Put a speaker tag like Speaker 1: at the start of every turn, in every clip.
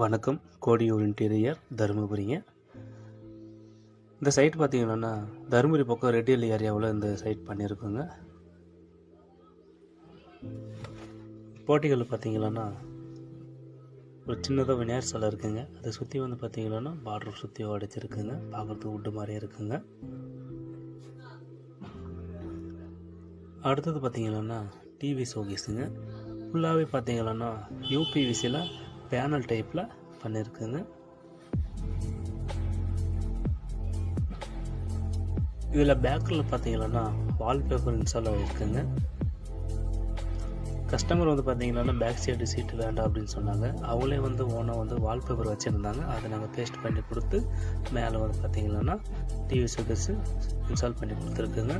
Speaker 1: வணக்கம். கோடியூர் இன்டீரியர் தருமபுரிங்க. இந்த சைட் பார்த்தீங்கன்னா தருமபுரி பக்கம் ரெட்டியல் ஏரியாவில் இந்த சைட் பண்ணியிருக்கோங்க. போட்டிகள் பார்த்தீங்கன்னா ஒரு சின்னதாக விநாயகர் சிலை இருக்குங்க. அதை சுற்றி வந்து பார்த்தீங்கன்னா பார்டர் சுற்றி உடைச்சிருக்குங்க. பார்க்குறதுக்கு உட்டு மாதிரியே இருக்குங்க. அடுத்தது பார்த்தீங்கன்னா டிவி ஷோகேஸுங்க. ஃபுல்லாகவே பார்த்தீங்கன்னா யூபிவிசியில் பேனல் டைப்பில் பண்ணியிருக்குங்க. இதில் பேக்கில் பார்த்தீங்கன்னா வால்பேப்பர் இன்ஸ்டால் ஆகிருக்குங்க. கஸ்டமர் வந்து பார்த்தீங்கன்னா பேக் சைடு சீட்டு வேண்டாம் அப்படின்னு சொன்னாங்க. அவங்களே வந்து ஓனாக வந்து வால்பேப்பர் வச்சுருந்தாங்க. அதை நாங்கள் பேஸ்ட் பண்ணி கொடுத்து மேலே வந்து பார்த்தீங்கன்னா டிவி ஷோகேஸு இன்ஸ்டால் பண்ணி கொடுத்துருக்குங்க.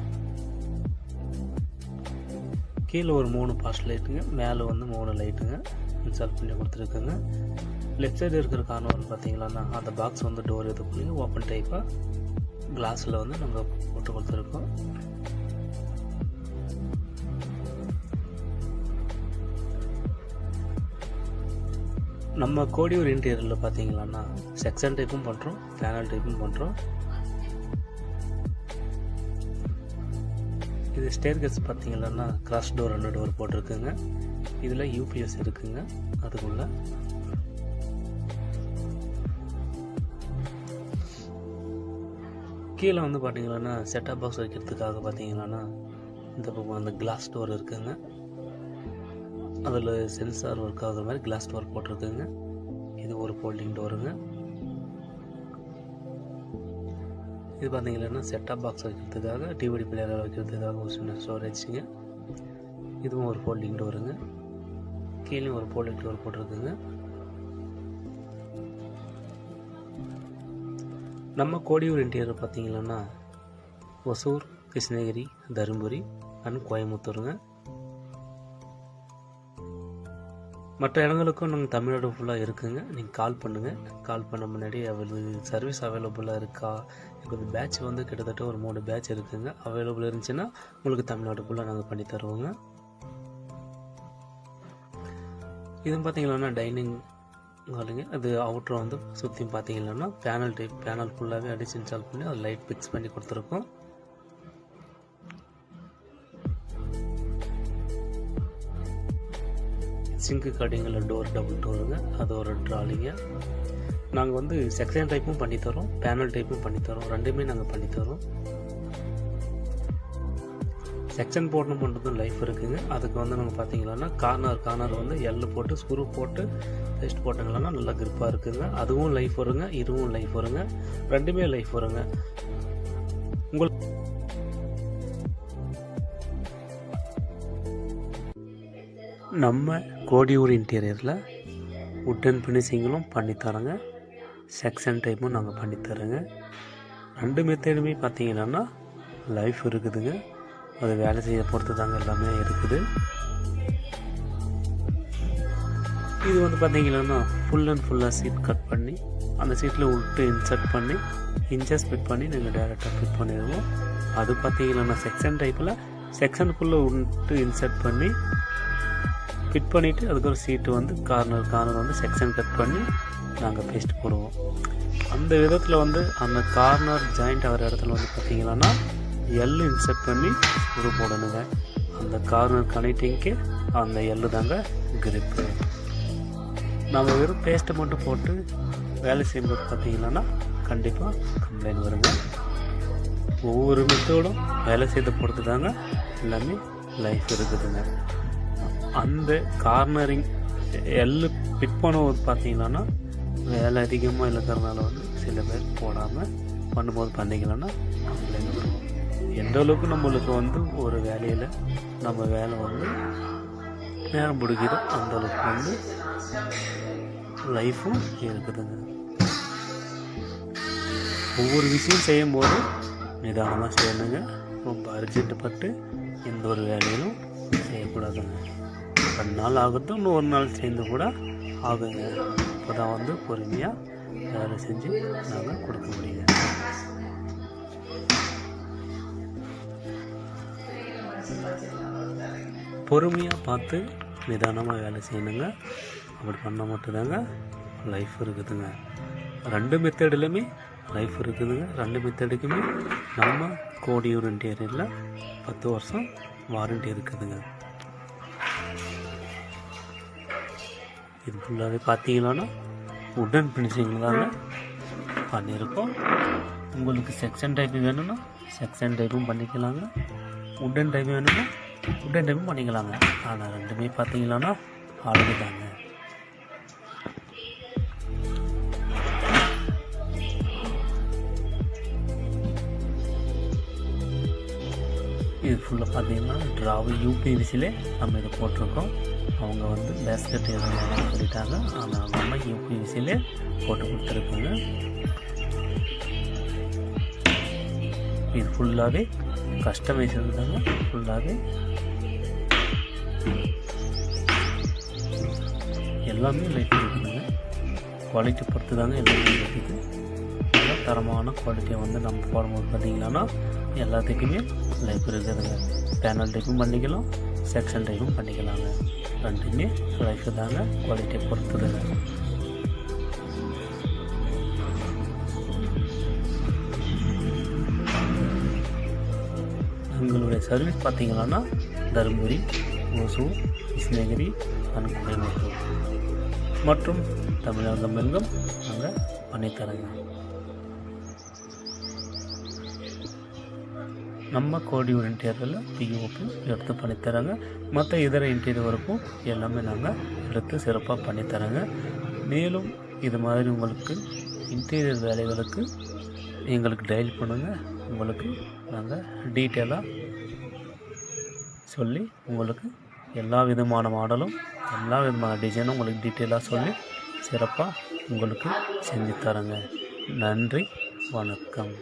Speaker 1: கீழே ஒரு 3 பாஸ்ட் லைட்டுங்க, மேலே வந்து 3 லைட்டுங்க இன்ஸ்டால் பண்ணி கொடுத்துருக்குங்க. லெஃப்ட் சைடு இருக்கிற கார்னர் பார்த்தீங்கன்னா அந்த பாக்ஸ் வந்து டோர் எதுக்குள்ளேயே ஓப்பன் டைப்பாக கிளாஸில் வந்து நாங்கள் போட்டு கொடுத்துருக்கோம். நம்ம கோடியூர் இன்டீரியரில் பார்த்தீங்கன்னா செக்ஷன் டைப்பும் பண்ணுறோம், பேனல் டைப்பும் பண்ணுறோம். இது ஸ்டேர்கேஸ் பார்த்தீங்கன்னா கிராஸ் டோர் 2 டோர் போட்டிருக்குங்க. இதில் யூபிஎஸ் இருக்குங்க. அதுக்குள்ள கீழே வந்து பார்த்தீங்கன்னா செட்டப் பாக்ஸ் வைக்கிறதுக்காக பார்த்தீங்கன்னா இந்த பக்கம் அந்த கிளாஸ் டோர் இருக்குங்க. அதில் சென்சார் ஒர்க் ஆகுற மாதிரி கிளாஸ் டோர் போட்டிருக்குங்க. இது ஒரு ஃபோல்டிங் டோருங்க. இது பார்த்தீங்கன்னா செட்டப் பாக்ஸ் வைக்கிறதுக்காக, டிவிடி பிளேயர் வைக்கிறதுக்காக ஒரு சின்ன ஸ்டோரேஜுங்க. இதுவும் ஒரு ஃபோல்டிங் டோருங்க. கீழே ஒரு ஃபோல்டிங் டோர் போட்டிருக்குங்க. நம்ம கோடியூர் இன்டீரியர் பார்த்தீங்கன்னா ஒசூர், கிருஷ்ணகிரி, தருமபுரி அண்ட் கோயம்புத்தூருங்க. மற்ற இடங்களுக்கும் நாங்கள் தமிழ்நாடு ஃபுல்லாக இருக்குங்க. நீங்கள் கால் பண்ணுங்கள். கால் பண்ண முன்னாடி சர்வீஸ் அவைலபிளாக இருக்கா, எங்களுக்கு பேட்ச் வந்து கிட்டத்தட்ட ஒரு 3 பேட்ச் இருக்குங்க. அவைலபிள் இருந்துச்சுன்னா உங்களுக்கு தமிழ்நாடு ஃபுல்லாக நாங்கள் பண்ணி தருவோங்க. இது பார்த்தீங்கன்னா டைனிங் ஹாலுங்க. அது அவுட்டர் வந்து சுற்றி பார்த்தீங்கன்னா பேனல் டைப், பேனல் ஃபுல்லாகவே அடிச்சு இன்ஸ்டால் பண்ணி அது லைட் ஃபிக்ஸ் பண்ணி கொடுத்துருக்கோம். சிங்க்கு கட்டிங்கில் டோர் டபுள் டோருங்க. அது ஒரு ட்ராலிங்க. நாங்கள் வந்து செக்ஷன் டைப்பும் பண்ணித்தரோம், பேனல் டைப்பும் பண்ணித்தரோம். ரெண்டுமே நாங்கள் பண்ணித்தரோம். செக்ஷன் போடணும் பண்ணுறதும் லைஃப் இருக்குங்க. அதுக்கு வந்து நம்ம பார்த்தீங்கன்னா கார்னர் வந்து எல்லு போட்டு ஸ்க்ரூ போட்டு பேஸ்ட் போட்டாங்கன்னா நல்லா கிரிப்பாக இருக்குங்க. அதுவும் லைஃப் வருங்க, இதுவும் லைஃப் வருங்க. ரெண்டுமே லைஃப் வருங்க. உங்களுக்கு நம்ம கோடியூர் இன்டீரியரில் உட்டன் ஃபினிஷிங்களும் பண்ணித்தரோங்க, செக்ஷன் டைப்பும் நாங்கள் பண்ணித்தரோங்க. 2 மெத்தடுமே பார்த்தீங்கன்னா லைஃப் இருக்குதுங்க. அது வேலை செய்ய பொறுத்து தாங்க எல்லாமே இருக்குது. இது வந்து பார்த்தீங்கன்னா ஃபுல் அண்ட் ஃபுல்லாக சீட் கட் பண்ணி அந்த சீட்டில் விட்டு இன்சர்ட் பண்ணி இன்ச்சஸ் ஃபிட் பண்ணி நாங்கள் டேரெக்டாக ஃபிட் பண்ணிடுவோம். அது பார்த்தீங்கன்னா செக்ஷன் டைப்பில் செக்ஷனுக்குள்ளே விட்டு இன்சர்ட் பண்ணி ஃபிட் பண்ணிவிட்டு அதுக்கு ஒரு சீட்டு வந்து கார்னர் வந்து செக்ஷன் கட் பண்ணி நாங்கள் பேஸ்ட் போடுவோம். அந்த விதத்தில் வந்து அந்த கார்னர் ஜாயிண்ட் ஆகிற இடத்துல வந்து பார்த்திங்கன்னா எல் இன்சர்ட் பண்ணி ஸ்க்ரூ போடணுங்க. அந்த கார்னர் கனெக்டிங்க்கு அந்த எல்லு தாங்க கிரிப்பு. நம்ம வெறும் பேஸ்ட்டை மட்டும் போட்டு வேலை செய்யும்போது பார்த்திங்கன்னா கண்டிப்பாக கம்ப்ளைண்ட் வருங்க. ஒவ்வொரு மெத்தோடும் வேலை செய்த பொறுத்து தாங்க எல்லாமே லைஃப் இருக்குதுங்க. அந்த கார்னரிங் எல்லு ஃபிட் பண்ணும்போது பார்த்தீங்கன்னா வேலை அதிகமாக இருக்கிறதுனால வந்து சில பேர் போடாமல் பண்ணும்போது பண்ணிக்கலன்னா கம்ப்ளைண்ட் வருவோம். எந்த அளவுக்கு நம்மளுக்கு வந்து ஒரு வேலையில் நம்ம வேலை வந்து நேரம் பிடிக்குதோ அந்த அளவுக்கு வந்து லைஃப்பும் இருக்குதுங்க. ஒவ்வொரு விஷயம் செய்யும் போது நிதானமாக செய்யணுங்க. ரொம்ப அர்ஜென்ட் பட்டு எந்த ஒரு வேலையிலும் செய்யக்கூடாதுங்க. 2 நாள் ஆகுது, இன்னும் 1 நாள் சேர்ந்து கூட ஆகுங்க. இப்போ தான் வந்து பொறுமையாக வேலை செஞ்சு நாங்கள் கொடுக்க முடியுங்க. பொறுமையாக பார்த்து நிதானமாக வேலை செய்யணுங்க. அப்படி பண்ணால் மட்டும்தாங்க லைஃப் இருக்குதுங்க. 2 மெத்தட்லையுமே லைஃப் இருக்குதுங்க. 2 மெத்தடுக்குமே நம்ம கோடியூர் இன்டீரியரில் 10 வருஷம் வாரண்டி இருக்குதுங்க. இது ஃபுல்லாகவே பார்த்தீங்கன்னா உட்டன் ஃபினிஷிங்கில் தாங்க பண்ணியிருக்கோம். உங்களுக்கு செக்ஷன் டைப்பு வேணும்னா செக்ஷன் டைப்பும் பண்ணிக்கலாங்க, உட்டன் டைப் வேணும்னா உட்டன் டைப்பும் பண்ணிக்கலாங்க. ஆனால் 2மே பார்த்தீங்கன்னா அழகு தாங்க. இது ஃபுல்லாக பார்த்தீங்கன்னா ட்ராவு யூபிவிசிலே நம்ம இதை போட்டிருக்கோம். அவங்க வந்து பேஸ்கெட் எதுவும் சொல்லிட்டாங்க, ஆனால் நம்ம யூபிவிசிலே போட்டு கொடுத்துருக்கோங்க. இது ஃபுல்லாகவே கஸ்டமைசேஷன் தாங்க. ஃபுல்லாகவே எல்லாமே லைஃப் இருக்குதுங்க. குவாலிட்டி பொறுத்து தாங்க எல்லாமே இருக்குது. நல்லா தரமான குவாலிட்டியை வந்து நம்ம போடும்போது பார்த்தீங்கன்னா எல்லாத்துக்குமே லைஃப் இருக்குதுங்க. பேனல் டைப்பும் பண்ணிக்கலாம், செக்ஷன் டைப்பும் பண்ணிக்கலாங்க. 2மே லைஃப் தாங்க, குவாலிட்டியை பொறுத்துதுங்க. எங்களுடைய சர்வீஸ் பார்த்தீங்கன்னா தருமபுரி, ஓசூர், கிருஷ்ணகிரி, கோயம்புத்தூர் மற்றும் தமிழகம் எங்கும் நாங்கள் பண்ணித்தரங்க. நம்ம கோடியூர் இன்டீரியரில் பிஓபி எடுத்து பண்ணித்தராங்க. மற்ற இதர இன்டீரியர் ஒர்க்கும் எல்லாமே நாங்கள் எடுத்து சிறப்பாக பண்ணித்தராங்க. மேலும் இது மாதிரி உங்களுக்கு இன்டீரியர் வேலைகளுக்கு எங்களுக்கு டயல் பண்ணுங்கள். உங்களுக்கு நாங்கள் டீட்டெயிலாக சொல்லி உங்களுக்கு எல்லா விதமான மாடலும் எல்லா விதமான டிசைனும் உங்களுக்கு டீட்டெயிலாக சொல்லி சிறப்பாக உங்களுக்கு செஞ்சு தரேங்க. நன்றி, வணக்கம்.